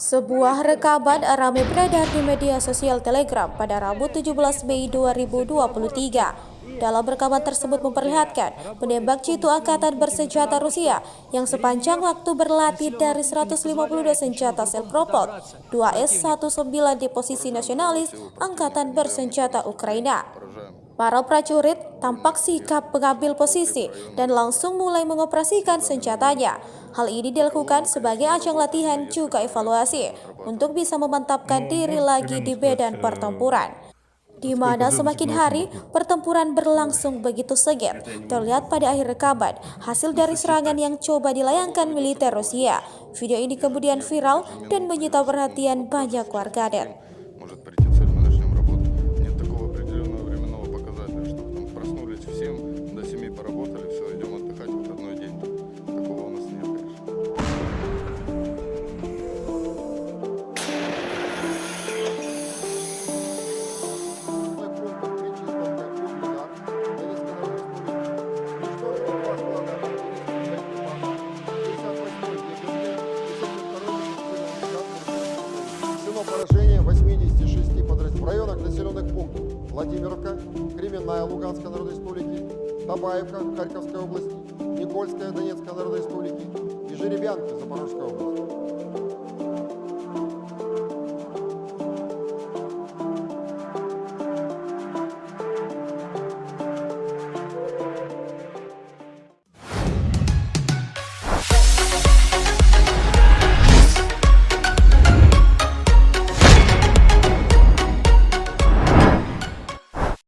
Sebuah rekaman ramai beredar di media sosial Telegram pada Rabu 17 Mei 2023. Dalam rekaman tersebut memperlihatkan penembak jitu angkatan bersenjata Rusia yang sepanjang waktu berlatih dari 152 senjata self-propelled 2S-19 di posisi nasionalis angkatan bersenjata Ukraina. Para prajurit tampak sikap mengambil posisi dan langsung mulai mengoperasikan senjatanya. Hal ini dilakukan sebagai ajang latihan juga evaluasi untuk bisa memantapkan diri lagi di medan pertempuran. Di mana semakin hari pertempuran berlangsung begitu sengit, terlihat pada akhir rekaman hasil dari serangan yang coba dilayangkan militer Rusia. Video ini kemudian viral dan menyita perhatian banyak warganet. Может прийти цель, мы начнем работать. Нет такого определенного временного показателя, чтобы там проснулись в 7, до 7 поработали, все, идем отдыхать в выходной день. Такого у нас нет, конечно. Поражение 86 подразделений в районах населенных пунктов Владимировка, Кременная Луганской Народной Республики, Табаевка Харьковской области, Никольская Донецкой Народной Республики и Жеребянка Запорожской области.